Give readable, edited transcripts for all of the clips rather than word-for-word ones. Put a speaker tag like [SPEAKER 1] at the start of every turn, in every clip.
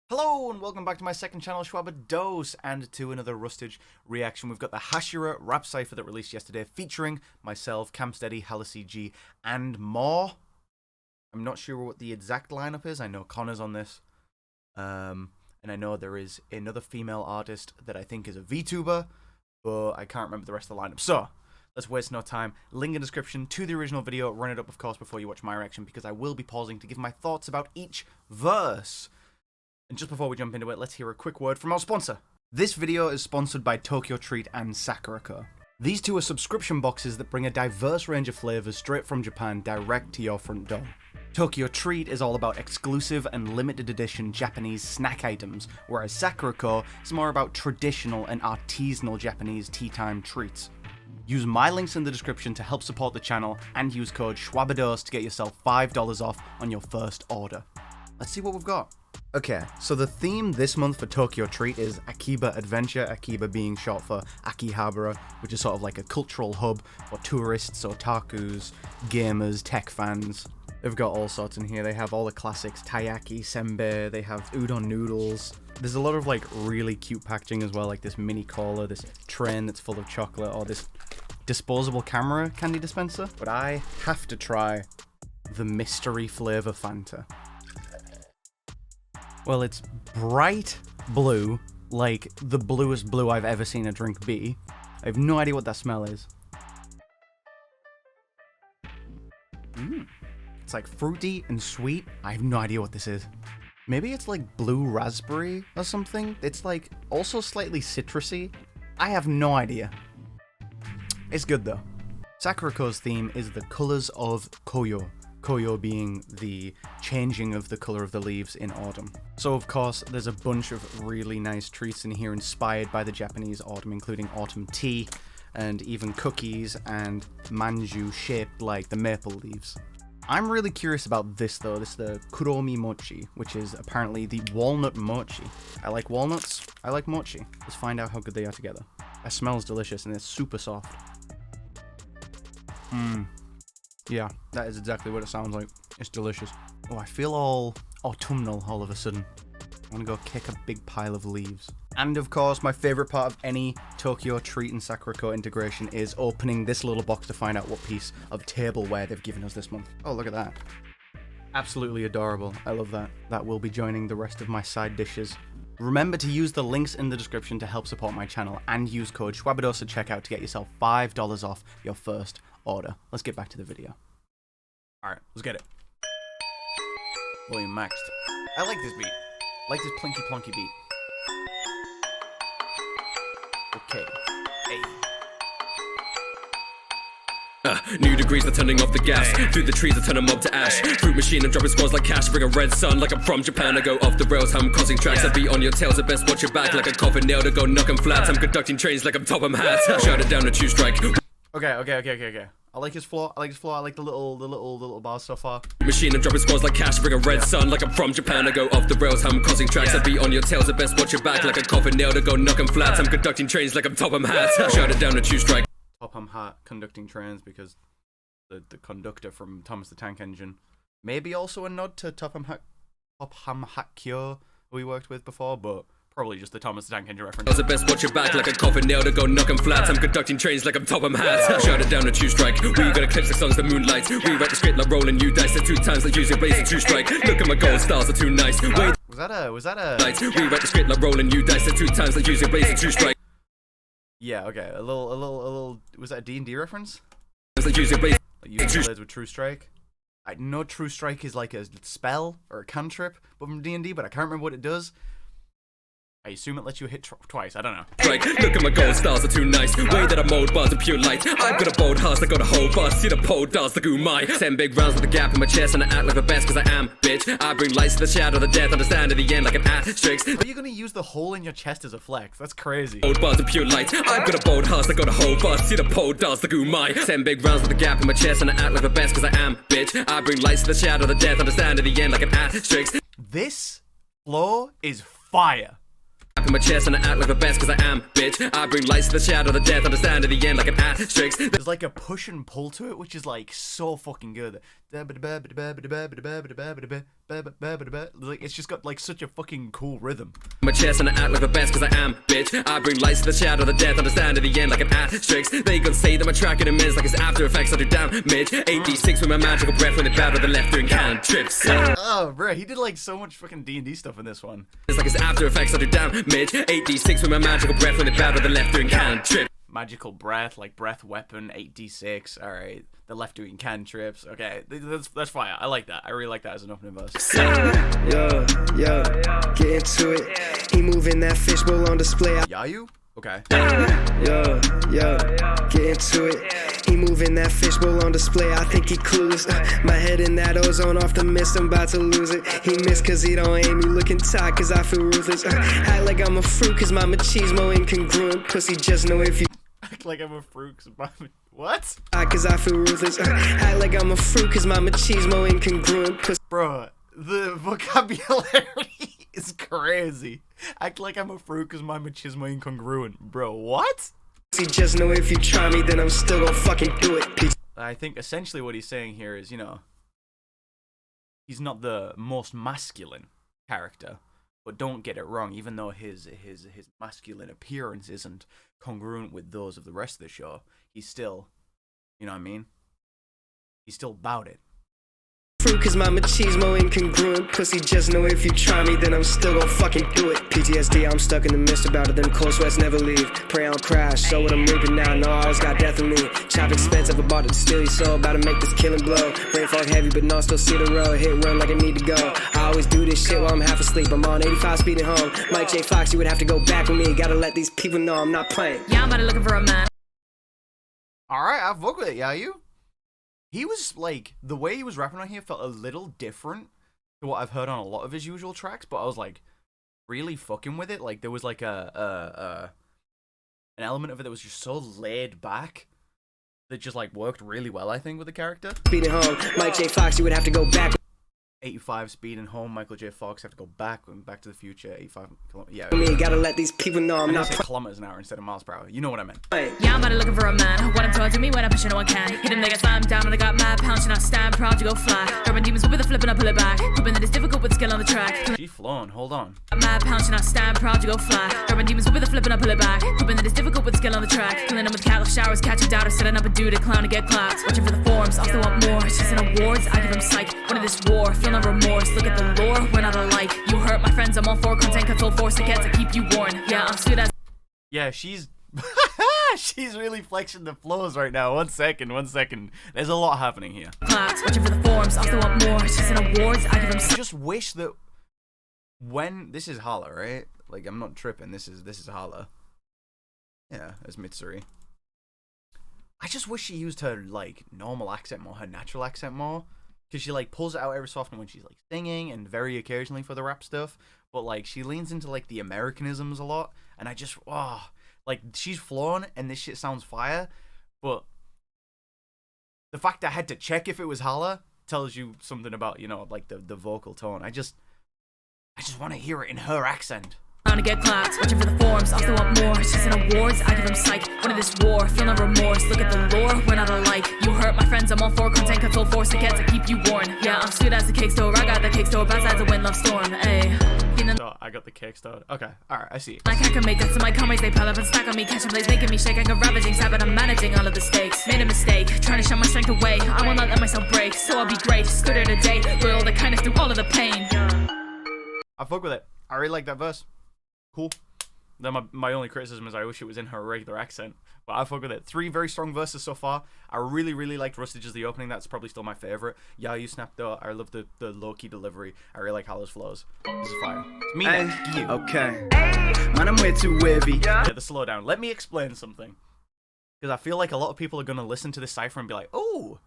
[SPEAKER 1] Hello and welcome back to my second channel, Schwabados, and to another Rustage reaction. We've got the HASHIRA rap cypher that released yesterday, featuring myself, CamSteady, HalaCG, and more. I'm not sure what the exact lineup is. I know Connor's on this, and I know there is another female artist that I think is a VTuber, but I can't remember the rest of the lineup. So let's waste no time. Link in description to the original video. Run it up, of course, before you watch my reaction, because I will be pausing to give my thoughts about each verse. And just before we jump into it, let's hear a quick word from our sponsor. This video is sponsored by Tokyo Treat and SLAYER. These two are subscription boxes that bring a diverse range of flavors straight from Japan direct to your front door. Tokyo Treat is all about exclusive and limited edition Japanese snack items, whereas SLAYER is more about traditional and artisanal Japanese tea time treats. Use my links in the description to help support the channel and use code Schwabados to get yourself $5 off on your first order. Let's see what we've got. Okay, so the theme this month for Tokyo Treat is Akiba Adventure, Akiba being short for Akihabara, which is sort of like a cultural hub for tourists, otakus, gamers, tech fans. They've got all sorts in here. They have all the classics, taiyaki, senbei, they have udon noodles. There's a lot of like really cute packaging as well, like this mini cola, this train that's full of chocolate, or this disposable camera candy dispenser. But I have to try the mystery flavor Fanta. Well, it's bright blue, like the bluest blue I've ever seen a drink be. I have no idea what that smell is. It's like fruity and sweet. I have no idea what this is. Maybe it's like blue raspberry or something. It's like also slightly citrusy. I have no idea. It's good though. Sakurako's theme is the colors of Koyo. Koyo being the changing of the color of the leaves in autumn. So of course, there's a bunch of really nice treats in here inspired by the Japanese autumn, including autumn tea, and even cookies and manju shaped like the maple leaves. I'm really curious about this though. This is the kuromi mochi, which is apparently the walnut mochi. I like walnuts, I like mochi. Let's find out how good they are together. It smells delicious and it's super soft. Yeah, that is exactly what it sounds like. It's delicious. Oh, I feel all autumnal all of a sudden. I want to go kick a big pile of leaves. And of course, my favorite part of any Tokyo Treat and Sakura integration is opening this little box to find out what piece of tableware they've given us this month. Oh, look at that. Absolutely adorable. I love that. That will be joining the rest of my side dishes. Remember to use the links in the description to help support my channel and use code Schwabados at checkout to get yourself $5 off your first order. Let's get back to the video. Alright, let's get it. Volume maxed. I like this beat. I like this plinky plonky beat. Okay. Hey.
[SPEAKER 2] New degrees are turning off the gas. Through the trees I turn a mob to ash. Fruit machine and dropping squads like cash. Bring a red sun like I'm from Japan. I go off the rails, I'm causing tracks. I be on your tails, I best watch your back. Like a coffin nail to go knock 'em flat. I'm conducting trains like I'm top 'em hat. Shout it down to two strike.
[SPEAKER 1] Okay. I like his floor. I like the little bars so far.
[SPEAKER 2] Machine and dropping squads like cash. Bring a red sun like I'm from Japan. I go off the rails, I'm causing tracks. I be on your tails, I best watch your back. Like a coffin nail to go knock 'em flat. I'm conducting trains like I'm top 'em hat. Shout it down to two strike.
[SPEAKER 1] Top hat conducting trains because the conductor from Thomas the Tank Engine. Maybe also a nod to Topham Hakkyo, who we worked with before, but probably just the Thomas the Tank Engine reference.
[SPEAKER 2] I was the best watch your back like a coffin nail to go knock 'em flat. I'm conducting trains like I'm top 'em hat. Shout it down to two strike. We got eclipse like songs the moonlight. We write the script like rolling you dice. 2 times like using blaze and two strike. Look at my gold stars are too nice. Wait.
[SPEAKER 1] Was that a
[SPEAKER 2] We write the script like rolling you dice. 2 times like using blaze and two strike.
[SPEAKER 1] Yeah, okay. A little was that a D&D reference?
[SPEAKER 2] Like using blaze.
[SPEAKER 1] Like using blades with True Strike. I know True Strike is like a spell or a cantrip from D&D, but I can't remember what it does. I assume it lets you hit twice, I don't know.
[SPEAKER 2] Right, look at my gold stars are too nice. Way that I mold bars of pure light. I've got a bold heart, I got a whole bars. See the pole dance the goo my 10 big rounds with a gap in my chest. And I act like the best cause I am, bitch. I bring lights to the shadow of the death. Understand at the end like an asterisk.
[SPEAKER 1] Are you gonna use the hole in your chest as a flex? That's crazy.
[SPEAKER 2] Bold bars of pure light. I've got a bold heart, I got a whole bars. See the pole dance the goo my 10 big rounds with a gap in my chest. And I act like the best cause I am, bitch. I bring lights to the shadow of the death. Understand at the end like an asterisk.
[SPEAKER 1] This floor is fire.
[SPEAKER 2] in my chest and I act like the best cause I am, bitch. I bring lights to the shadow, the death, understand at the end like an asterisk.
[SPEAKER 1] There's like a push and pull to it, which is like so fucking good. Like, it's just got like such a fucking cool rhythm.
[SPEAKER 2] My chest and I act like the best cause I am, bitch. I bring lights to the shadow, the death, understand at the end like an asterisk. They gonna say that my track in a minute like it's after effects, I do damage. 8d6 with my magical breath when it battle the left doing cantrips.
[SPEAKER 1] Oh, bro, he did like so much fucking D&D stuff in this one.
[SPEAKER 2] It's like it's after effects, I do damage. 8d6 with my magical breath when it battle the left doing cantrips.
[SPEAKER 1] Magical breath, like breath weapon, 8d6. All right, the left doing cantrips. Okay, that's fire. I like that. I really like that as an opening verse.
[SPEAKER 3] Yo, get into it. He moving that fishbowl on display.
[SPEAKER 1] Yayu? Okay.
[SPEAKER 3] Yo, get into it. He moving that fishbowl on display. I think he clueless. My head in that ozone off the mist. I'm about to lose it. He missed cause he don't aim. He looking tight cause I feel ruthless. Act like I'm a fruit cause my machismo incongruent. Pussy just know if you
[SPEAKER 1] Act like I'm a fruit cause my... What?
[SPEAKER 3] Cause I feel ruthless. Act like I'm a fruit cause my machismo incongruent. Pussy.
[SPEAKER 1] Bro, the vocabulary is crazy. Act like I'm a fruit cause my machismo incongruent. Bro, what?
[SPEAKER 3] Just know if you try me, then I'm still gonna fucking do it.
[SPEAKER 1] I think essentially what he's saying here is, you know, he's not the most masculine character, but don't get it wrong. Even though his masculine appearance isn't congruent with those of the rest of the show, he's still, you know what I mean? He's still about it.
[SPEAKER 3] Cause my machismo incongruent. Pussy just know if you try me, then I'm still gonna fucking do it. PTSD, I'm stuck in the mist about it. Them cold sweats never leave. Pray I don't crash, so what I'm reaping now. No, I always got death in me. Chop expensive, about to steal your soul. About to make this killing blow. Brain fog heavy, but no, still see the road. Hit run like I need to go. I always do this shit while I'm half asleep. I'm on 85 speeding home. Mike J. Fox, you would have to go back with me. Gotta let these people know I'm not playing.
[SPEAKER 4] Yeah, I'm about to looking for a man.
[SPEAKER 1] Alright, I've worked with it, yeah, you? He was, like, the way he was rapping on here felt a little different to what I've heard on a lot of his usual tracks, but I was, like, really fucking with it. Like, there was, like, an element of it that was just so laid back that just, like, worked really well, I think, with the character.
[SPEAKER 3] Speeding home, Mike J. Fox, you would have to go back.
[SPEAKER 1] 85 speed and home, Michael J. Fox have to go back to the future, 85 kilometers. Yeah.
[SPEAKER 3] Me, gotta let these people know I'm not
[SPEAKER 1] kilometers an hour instead of miles per hour. You know what I meant.
[SPEAKER 4] Yeah, I'm about to looking for a man. What I'm told to me when I push it, no one can. Hit him, they get slammed down and I got mad pounds and I stand proud to go fly. Urban demons with a flip and I pull it back. Hoping that it's difficult with skill on the track.
[SPEAKER 1] She flown, hold on.
[SPEAKER 4] Mad pounds and I stand proud to go fly. Urban demons with a flip and I pull it back. Hoping that it's difficult with skill on the track. Killing them with cattle showers, catching doubters, setting up a dude, a clown to get clapped. Watching for the forms, also want more. Chasing awards, I give them psych. One of this war, feel no remorse. Look at the lore, we're not alike. You hurt my friends, I'm all for content control force again to keep you warned. Yeah, I'm sweet as.
[SPEAKER 1] Yeah, she's she's really flexing the flows right now. One second. There's a lot happening here.
[SPEAKER 4] Clapped. Watching for the forms, also want more. Chasing awards, I give them
[SPEAKER 1] I just wish that when this is Holla, right? Like I'm not tripping. This is Holla. Yeah, as Mitsuri. I just wish she used her like normal accent more, her natural accent more. Because she, like, pulls it out every so often when she's, like, singing and very occasionally for the rap stuff. But, like, she leans into, like, the Americanisms a lot. And I just, like, she's flown and this shit sounds fire. But the fact I had to check if it was Holla tells you something about, you know, like, the vocal tone. I just want to hear it in her accent.
[SPEAKER 4] To get clapped, watching for the forms, also want more. Chasing awards, I give them psych. One of this war, feel no remorse. Look at the lore, we're not alike. You hurt my friends, I'm all for content control force again to keep you warned. Yeah, I'm sweet as a cake store. I got the cake store, bad sides of wind, love storm. Ayy.
[SPEAKER 1] So I got the cake started. Okay, alright, I see.
[SPEAKER 4] I can't make that, so my comrades they pile up and stack on me. Catching plays, making me shake. I got ravaging, sad, but I'm managing all of the stakes. Made a mistake, trying to shut my strength away. I will not let myself break, so I'll be great. Stood here today, loyal the kindness through all of the pain.
[SPEAKER 1] I fuck with it. I really like that verse. Cool. Then my only criticism is I wish it was in her regular accent. But I fuck with it. 3 very strong verses so far. I really, really liked Rustage as the opening. That's probably still my favorite. Yeah, you snapped though. I love the low-key delivery. I really like Holla's flows. This is fire. It's me next. You.
[SPEAKER 3] Okay. Man, I'm way too wavy.
[SPEAKER 1] Yeah, the slowdown. Let me explain something. Because I feel like a lot of people are going to listen to this cipher and be like, oh,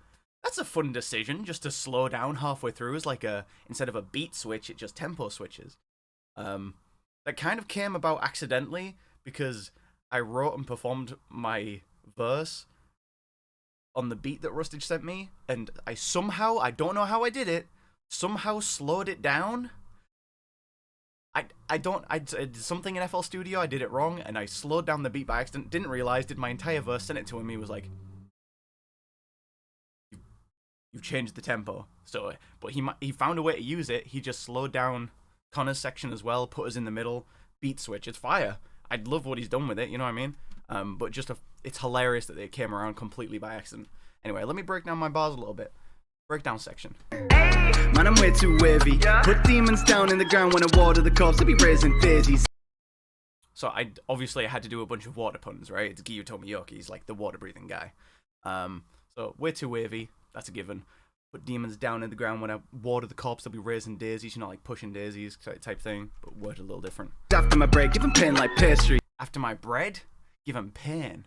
[SPEAKER 1] that's a fun decision just to slow down halfway through. It's like instead of a beat switch, it just tempo switches. That kind of came about accidentally because I wrote and performed my verse on the beat that Rustage sent me, and I somehow, I don't know how I did it, somehow slowed it down I did something in FL Studio, I did it wrong, and I slowed down the beat by accident, didn't realize, did my entire verse, sent it to him, he was like, you've changed the tempo. So, but he found a way to use it, he just slowed down Connor's section as well, put us in the middle, beat switch, it's fire. I love what he's done with it, you know what I mean? But just, it's hilarious that it came around completely by accident. Anyway, let me break down my bars a little bit. Breakdown section.
[SPEAKER 5] Man, I'm way too wavy. Put demons down in the ground when I water the corpse. I be raising daisies.
[SPEAKER 1] So I had to do a bunch of water puns, right? It's Giyu Tomiyoki, he's like the water breathing guy. So way too wavy, that's a given. Put demons down in the ground when I water the corpse. I'll be raising daisies, you know, like pushing daisies type thing, but word a little different.
[SPEAKER 5] After my break, give him pain like pastry.
[SPEAKER 1] After my bread, give him pain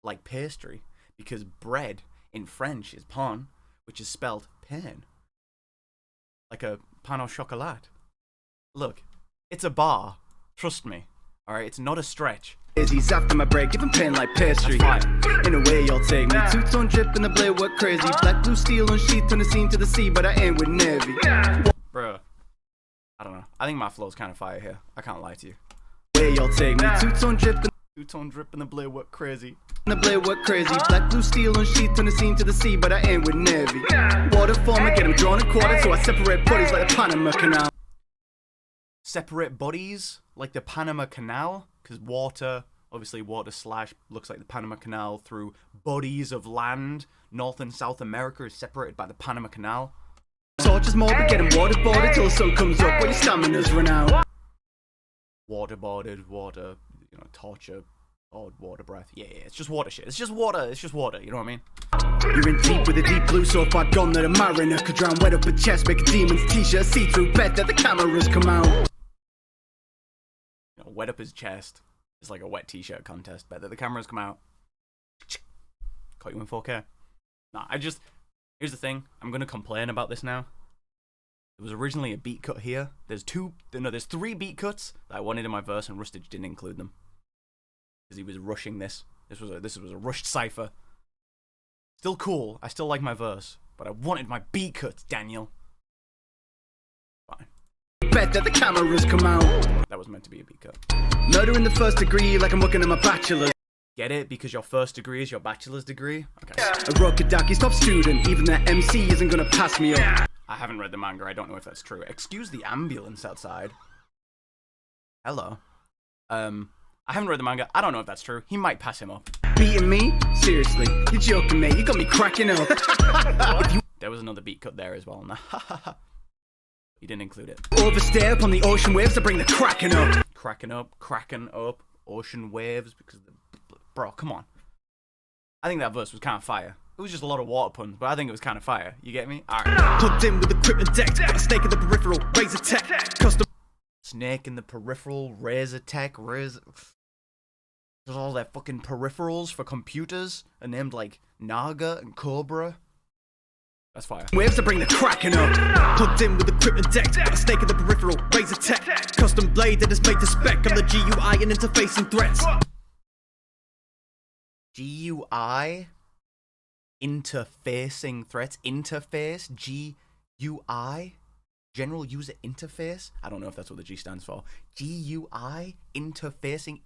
[SPEAKER 1] like pastry, because bread in French is pain, which is spelled pain. Like a pain au chocolat. Look, it's a bar. Trust me. Alright, it's not a stretch.
[SPEAKER 5] He's after my break, give him pain like pastry. In a way, you'll take me. Two-tone drip in the blade, work crazy. Black, blue, steel, and sheet, turn the scene to the sea, but I ain't with Navy.
[SPEAKER 1] Bruh. I don't know. I think my flow's kind of fire here. I can't lie to you.
[SPEAKER 5] Way you'll take me. Two-tone
[SPEAKER 1] drip in the blade, work crazy.
[SPEAKER 5] The blade work crazy. Black, blue, steel, and sheet, turn the scene to the sea, but I ain't with Navy. Water former, get him drawn and quartered, so I separate bodies like the Panama Canal.
[SPEAKER 1] Separate bodies like the Panama Canal, because water, obviously water slash looks like the Panama Canal through bodies of land. North and South America is separated by the Panama Canal.
[SPEAKER 5] Torches more, but get him waterboarded till the sun comes up, where your stamina's run out.
[SPEAKER 1] Waterboarded, water, you know, torture, or water breath. Yeah, it's just water shit. It's just water, you know what I mean?
[SPEAKER 5] You're in deep with a deep blue, so far gone that a mariner could drown. Wet up a chest, make a demon's t-shirt, see-through bed that the cameras come out.
[SPEAKER 1] You know, wet up his chest. It's like a wet t-shirt contest. Bet that the cameras come out. Caught you in 4K. Nah, here's the thing. I'm gonna complain about this now. There was originally a beat cut here. There's 3 beat cuts that I wanted in my verse, and Rustage didn't include them because he was rushing this. This was a rushed cipher. Still cool. I still like my verse, but I wanted my beat cuts, Daniel. Fine.
[SPEAKER 5] Bet that the cameras come out.
[SPEAKER 1] That was meant to be a beat cut.
[SPEAKER 5] Murder in the first degree, like I'm working on my bachelor's.
[SPEAKER 1] Get it? Because your first degree is your bachelor's degree? Okay.
[SPEAKER 5] A Rokadaki top student, even that MC isn't gonna pass me up.
[SPEAKER 1] I haven't read the manga, I don't know if that's true. Excuse the ambulance outside. Hello. I haven't read the manga, I don't know if that's true. He might pass him up.
[SPEAKER 5] Beating me? Seriously, you're joking, mate. You got me cracking up.
[SPEAKER 1] There was another beat cut there as well. You didn't include it.
[SPEAKER 5] Overstay upon the ocean waves to bring the cracking up.
[SPEAKER 1] Cracking up, ocean waves, because bro, come on. I think that verse was kind of fire. It was just a lot of water puns, but I think it was kind of fire. You get me? Alright.
[SPEAKER 5] Plugged in with equipment decked, a snake in the peripheral, razor tech, custom.
[SPEAKER 1] Snake in the peripheral, razor tech, There's all their fucking peripherals for computers are named like Naga and Cobra. That's fire.
[SPEAKER 5] Waves to bring the cracking up. Plugged in with equipment decked, a snake in the peripheral, razor tech, custom blade that is made to spec on the GUI and interfacing threats.
[SPEAKER 1] GUI? Interfacing threats? Interface? GUI? General User Interface? I don't know if that's what the G stands for. GUI? Interfacing?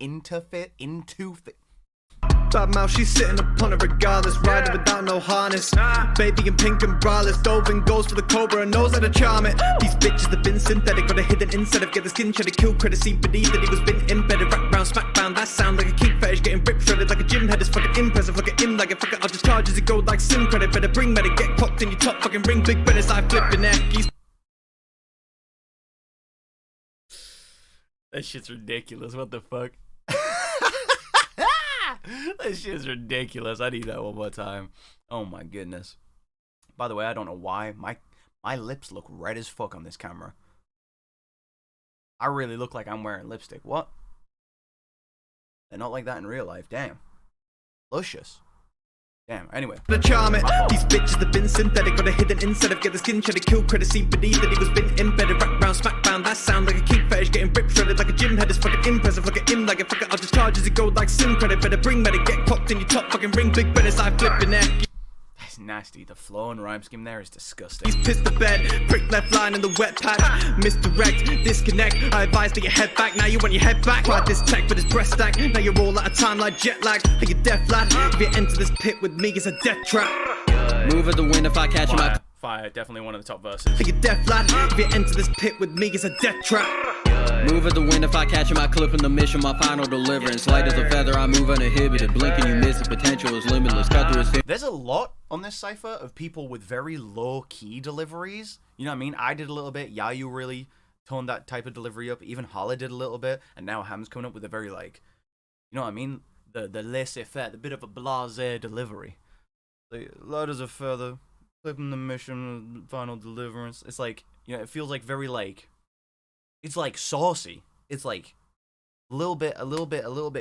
[SPEAKER 5] Bad mouth, she's sitting upon it regardless. Riding without no harness. Baby in pink and braless. Dove and goes for the cobra and knows how to charm it. These bitches have been synthetic, got a hidden instead of get the skin shredded. Kill credit, see beneath that he was been embedded. Rack round, smack bound, that sound like a keep fetish. Getting rip shredded like a gym head is fucking impressive. Look at him like a fucking, I'll just charge as it go like sim credit. Better bring medic, get clocked in your top fucking ring. Big Bennis, I flipping neck.
[SPEAKER 1] That shit's ridiculous. What the fuck? That shit's ridiculous. I need that one more time. Oh my goodness. By the way, I don't know why. My lips look red as fuck on this camera. I really look like I'm wearing lipstick. What? They're not like that in real life. Damn. Luscious. Damn, anyway.
[SPEAKER 5] The charm it. These bitches have been synthetic, got a hidden instead of get the skin shredded. Kill credit, see beneath that he was been embedded. Rack round, smack bound, that sound like a keep fetish. Getting rip shredded like a gym head is fucking impressive. Look at him like a fucking, I'll just charge as it go like sim credit. Better bring medic, get clocked in your top fucking ring. Big Bennis, I flipping neck.
[SPEAKER 1] That's nasty. The flow and rhyme scheme there is disgusting.
[SPEAKER 5] He's pissed the bed, brick left line in the wet patch. Misdirect, disconnect. I advise that you head back. Now you want your head back. Tried this tech with his breast stack. Now you're all out of time like jet lag. Are you deaf, lad? If you enter this pit with me, it's a death trap.
[SPEAKER 2] Move at the wind if I catch him.
[SPEAKER 1] Fire, definitely one of the top verses.
[SPEAKER 5] Are you deaf, lad? If you enter this pit with me, it's a death trap.
[SPEAKER 2] Move at the wind if I catch him. I clip in the mission, my final deliverance. Light as a feather, I move uninhibited. Blinking, you miss it. Potential is limitless. Cut through his.
[SPEAKER 1] There's a lot on this cipher of people with very low key deliveries. You know what I mean? I did a little bit. Yayu really toned that type of delivery up. Even Holla did a little bit. And now Ham's coming up with a very, like, you know what I mean? The laissez-faire, the bit of a blasé delivery. Like, light as a feather, clipping the mission, final deliverance. It's like, you know, it feels like very, like, it's like saucy. It's like a little bit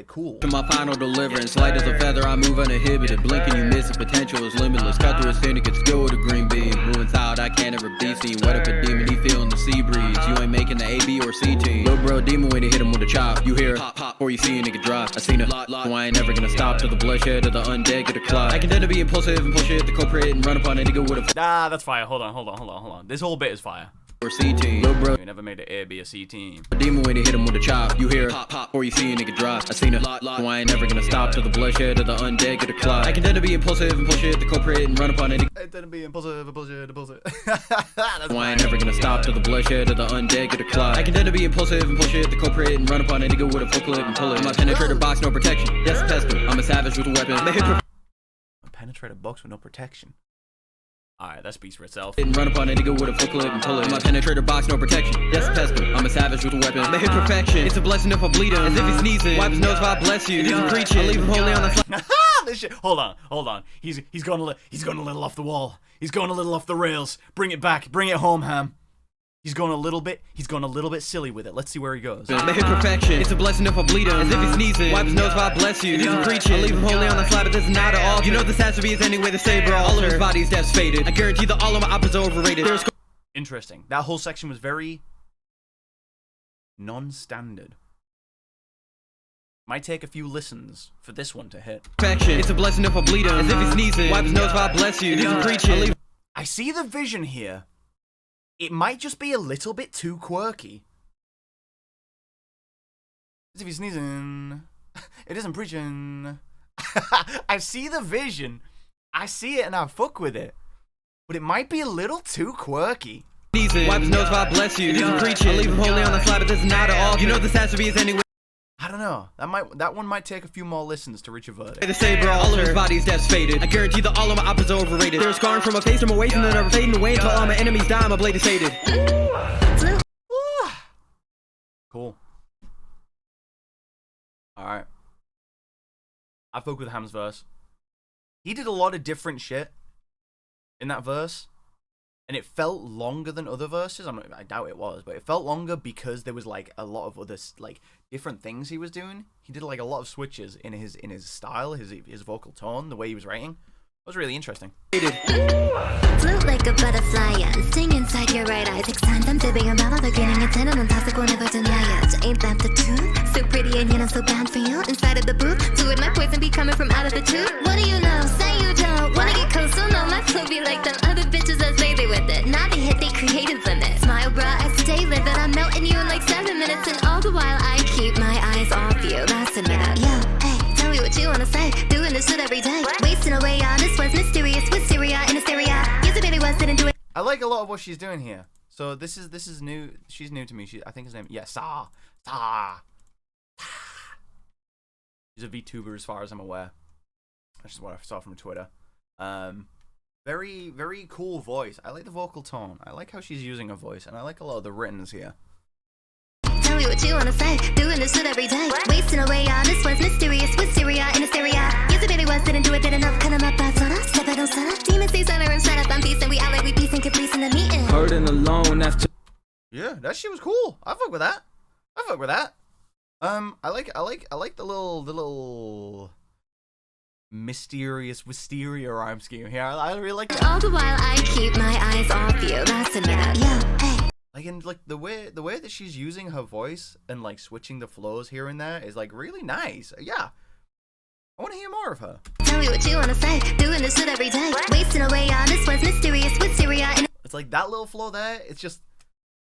[SPEAKER 1] cool.
[SPEAKER 2] My final deliverance, light as a feather, I move uninhibited. Blinking, you miss it. Potential is limitless. Cut through his syndicate, still with a green beam. Moving south, I can't ever be seen. Wet up a demon, he feeling the sea breeze. You ain't making the A, B, or C team. Little bro, demon way to hit him with a chop. You hear pop, pop, or you see a nigga drop. I seen a lot, so I ain't never gonna stop till the bloodshed of the undead get a clot. I can tend to be impulsive and push it, the culprit, and run upon a nigga with a.
[SPEAKER 1] Ah, that's fire. Hold on. This whole bit is fire.
[SPEAKER 2] Or C team. Little bro,
[SPEAKER 1] We never made an A, B, or C team.
[SPEAKER 2] demon way to hit him with a chop. You hear pop, pop, or you see a nigga drop. I seen a lot, so I ain't never gonna stop till the bloodshed of the undead get a clot. I can tend to be impulsive and push it, the culprit, and run upon a nigga.
[SPEAKER 1] It didn't be impulsive.
[SPEAKER 2] So I ain't never gonna stop till the bloodshed of the undead get a clot. I can tend to be impulsive and push it, the culprit, and run upon a nigga with a full clip and pull it. In my penetrator box, no protection. Yes, test him. I'm a savage with a weapon.
[SPEAKER 1] A penetrator box with no protection. Alright, that speaks for itself.
[SPEAKER 2] And run upon a nigga with a full clip and pull it. In my penetrator box, no protection. Yes, test him. I'm a savage with a weapon. May hit perfection. It's a blessing if I bleed him. As if he sneezing. Wipe his nose while I bless you. It isn't preaching. I leave him wholly on the slide.
[SPEAKER 1] This shit. Hold on. He's going a little off the wall. He's going a little off the rails. Bring it back. Bring it home, Ham. He's going a little bit silly with it. Let's see where he goes.
[SPEAKER 2] May hit perfection. It's a blessing if I bleed him. As if he sneezing. Wipe his nose while I bless you. It isn't preaching. I leave him wholly on the slide, but this is not at all. You know this has to be his anyway, the saber. All of his body's death's faded. I guarantee that all of my opposites are overrated. There's
[SPEAKER 1] Interesting. That whole section was very non-standard. Might take a few listens for this one to hit.
[SPEAKER 2] perfection. It's a blessing if I bleed him. As if he sneezing. Wipe his nose while I bless you. It isn't preaching.
[SPEAKER 1] I see the vision here. It might just be a little bit too quirky. As if he's sneezing. It isn't preaching. I see the vision. I see it and I fuck with it. But it might be a little too quirky.
[SPEAKER 2] Wipe his nose while I bless you. It isn't preaching. I leave him wholly on the slide, but this is not at all. You know this has to be his anyway.
[SPEAKER 1] I don't know. That one might take a few more listens to reach a verdict.
[SPEAKER 2] The saber, all of his body's death's faded. I guarantee that all of my opposites are overrated. They're scarring from a face to my waist and they're never fading away until all my enemies die. My blade is sated.
[SPEAKER 1] Cool. Alright. I fuck with Ham's verse. He did a lot of different shit in that verse. And it felt longer than other verses. I doubt it was, but it felt longer because there was like a lot of other like different things he was doing. He did like a lot of switches in his style, his vocal tone, the way he was writing. It was really interesting.
[SPEAKER 6] Float like a butterfly and sting inside your right eye. 6 times I'm fibbing about other getting it 10 and toxic will never deny it. Ain't that the truth? So pretty and yet I'm so bad for you. Inside of the booth, fluid my poison be coming from out of the tube. What do you know? Say you don't wanna get coastal? No, my flow be like them other bitches that's lazy with it. Not they hit they created limit. Smile bra, I stay livid. I'm melting you in like 7 minutes, and all the while I keep my eyes off you. That's a minute. Yo, hey, tell me what you wanna say. Doing this shit every day. Wasting away on this was mysterious wisteria in hysteria. Yes, I really was didn't do it.
[SPEAKER 1] I like a lot of what she's doing here. So this is new. She's new to me. I think his name. Yeah, Sa. She's a VTuber as far as I'm aware. That's just what I saw from Twitter. Very, very cool voice. I like the vocal tone. I like how she's using her voice, and I like a lot of the writtens here.
[SPEAKER 6] Tell me what you wanna say. Doing this shit every day. Wasting away on this was mysterious wisteria in hysteria. Yes, I really was didn't do it good enough. Cut 'em up, that's what I step out on set. Demons say center and set up. I'm peace and we out like we peace and caprice in the meeting.
[SPEAKER 2] Hurting alone after.
[SPEAKER 1] Yeah, that shit was cool. I fuck with that. I like the little mysterious wisteria rhyme scheme here. I really like that.
[SPEAKER 6] All the while I keep my eyes off you. That's a minute. Yo, hey.
[SPEAKER 1] Like, and like the way that she's using her voice and like switching the flows here and there is like really nice. Yeah, I want to hear more of her.
[SPEAKER 6] tell me what you wanna say. Doing this shit every day. Wasting away, this was mysterious with Syria.
[SPEAKER 1] It's like that little flow there. It's just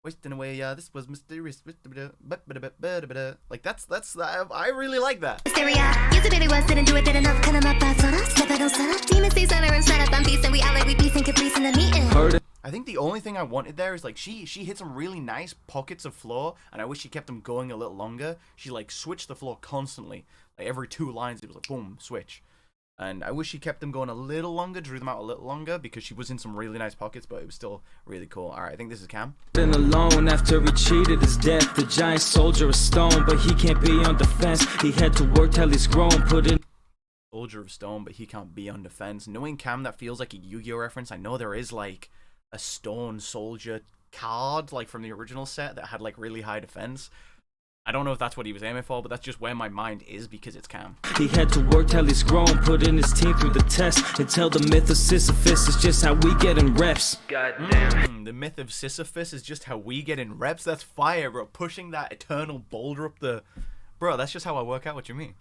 [SPEAKER 1] wasting away. This was mysterious. Like that's I really like that.
[SPEAKER 6] Syria. Yes, the baby was didn't do it, didn't know. Kind of my bad son. Step out on set. Demons see center and set up. I'm peace and we all like we peace and caprice in the meeting.
[SPEAKER 1] I think the only thing I wanted there is like she hit some really nice pockets of flow, and I wish she kept them going a little longer. She like switched the flow constantly, like every 2 lines it was like boom switch, and I wish she kept them going a little longer, drew them out a little longer because she was in some really nice pockets, but it was still really cool. All right, I think this is Cam.
[SPEAKER 7] Been alone after he cheated his death. The giant soldier of stone, but he can't be on defense. He had to work till he's grown, put in.
[SPEAKER 1] Soldier of stone, but he can't be on defense. Knowing Cam, that feels like a Yu-Gi-Oh reference. I know there is like a stone soldier card like from the original set that had like really high defense. I don't know if that's what he was aiming for, but that's just where my mind is because it's Cam.
[SPEAKER 7] He had to work till he's grown, put in his team through the test, and tell the myth of Sisyphus is just how we get in reps.
[SPEAKER 1] The myth of Sisyphus is just how we get in reps. That's fire, bro. Pushing that eternal boulder up the... Bro, that's just how I work out what you mean.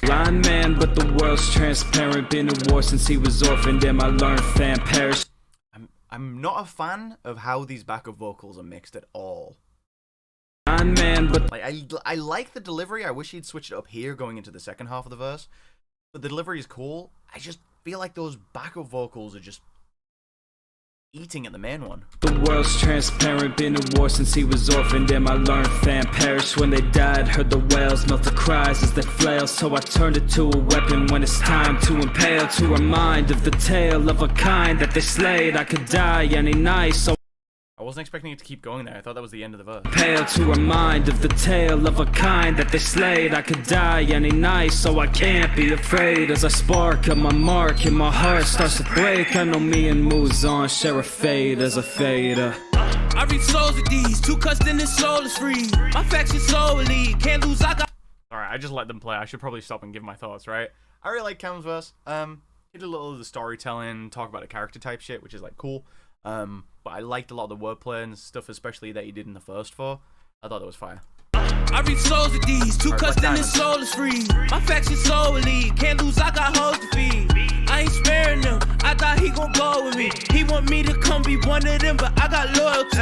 [SPEAKER 7] Blind man, but the world's transparent. Been in war since he was orphaned, and I learned fan perish.
[SPEAKER 1] I'm not a fan of how these backup vocals are mixed at all.
[SPEAKER 7] Blind man, but
[SPEAKER 1] like I like the delivery. I wish he'd switched it up here going into the second half of the verse. But the delivery is cool. I just feel like those backup vocals are just eating at the main one.
[SPEAKER 7] The world's transparent, been in war since he was orphaned, and I learned fan perish when they died. Heard the whales melt the cries as they flail, so I turned it to a weapon when it's time to impale. To remind of the tale of a kind that they slayed. I could die any night, so
[SPEAKER 1] I wasn't expecting it to keep going there. I thought that was the end of the verse.
[SPEAKER 7] pale to remind of the tale of a kind that they slayed. I could die any night, so I can't be afraid. As I spark on my mark and my heart starts to break, I know me and moves on share a fate as a fader.
[SPEAKER 8] I read souls of these, 2 cuts then this soul is free. My faction soul elite, can't lose, I got...
[SPEAKER 1] Alright, I just let them play. I should probably stop and give my thoughts, right? I really like Cam's verse. He did a little of the storytelling, talk about the character type shit, which is like cool. But I liked a lot of the wordplay and stuff, especially that he did in the first 4. I thought that was fire.
[SPEAKER 8] I read souls of these, 2 cuts then this soul is free. My faction soul elite, can't lose, I got hoes to feed. I ain't sparing them, I thought he gon' go with me. He want me to come be one of them, but I got loyalty.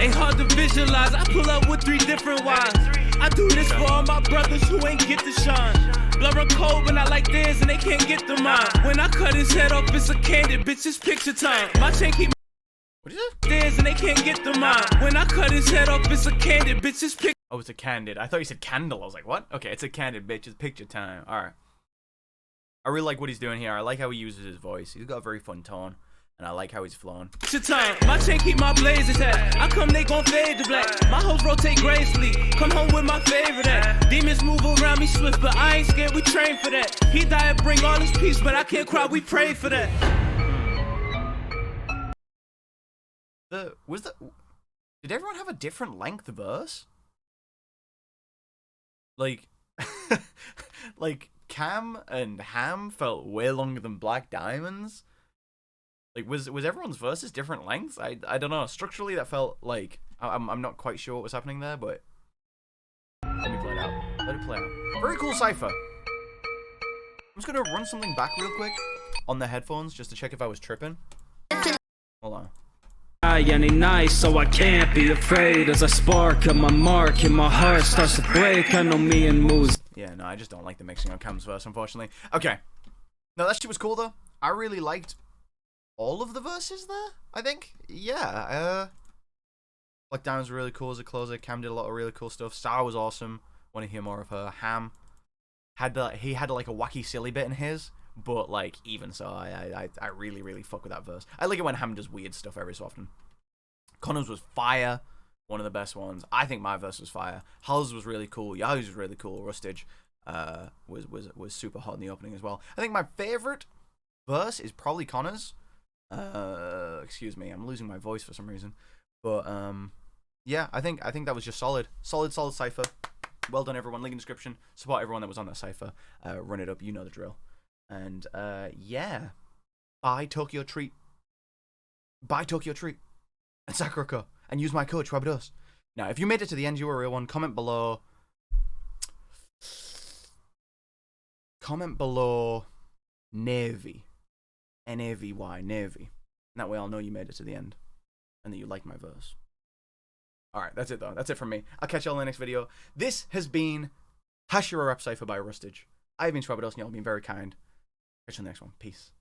[SPEAKER 8] Ain't hard to visualize, I pull up with 3 different wives. I do this for all my brothers who ain't get the shine. Blood run cold when I like theirs and they can't get the mine. When I cut his head off, it's a candid, bitch, it's picture time. My chain keep...
[SPEAKER 1] What is it?
[SPEAKER 8] Theirs and they can't get the mine. When I cut his head off, it's a candid, bitch, it's picture...
[SPEAKER 1] Oh, it's a candid. I thought you said candle. I was like, what? Okay, it's a candid, bitch. It's picture time. Alright. I really like what he's doing here. I like how he uses his voice. He's got a very fun tone. And I like how he's flowing.
[SPEAKER 8] Picture time. My chain keep my blazes hat. I come, they gon' fade to black. My hoes rotate gracefully. Come home with my favorite act. Demons move around me swift, but I ain't scared, we train for that. He died, bring all his peace, but I can't cry, we pray for that.
[SPEAKER 1] Did everyone have a different length verse? Like, like Cam and Ham felt way longer than Black Diamonds. Like, was everyone's verses different lengths? I don't know. Structurally, that felt like I'm not quite sure what was happening there, but let me play it out. Let it play out. Very cool cipher. I'm just gonna run something back real quick on the headphones just to check if I was tripping. Hold on.
[SPEAKER 7] Any night, so I can't be afraid. As I spark on my mark and my heart starts to break, I know me and moves.
[SPEAKER 1] Yeah, no, I just don't like the mixing on Cam's verse, unfortunately. Okay. No, that shit was cool, though. I really liked all of the verses there, I think. Yeah, Black Diamond's really cool as a closer. Cam did a lot of really cool stuff. Star was awesome. Want to hear more of her. Ham had he had like a wacky silly bit in his, but like even so, I really fuck with that verse. I like it when Ham does weird stuff every so often. Connor's was fire, one of the best ones. I think my verse was fire. Hull's was really cool. Yahoo's was really cool. Rustage was super hot in the opening as well. I think my favorite verse is probably Connor's. Excuse me, I'm losing my voice for some reason. But yeah, I think that was just solid cipher. Well done, everyone. Link in description. Support everyone that was on that cipher. Run it up, you know the drill. And yeah, buy Tokyo Treat. Buy Tokyo Treat and Sakurako and use my code Schwabados. Now, if you made it to the end, you were a real one. Comment below. Navy. N-A-V-Y, Navy. And that way I'll know you made it to the end. And that you like my verse. Alright, that's it though. That's it from me. I'll catch y'all in the next video. This has been HASHIRA Rap Cypher by Rustage. I've been Schwabados and y'all have been very kind. Catch you in the next one. Peace.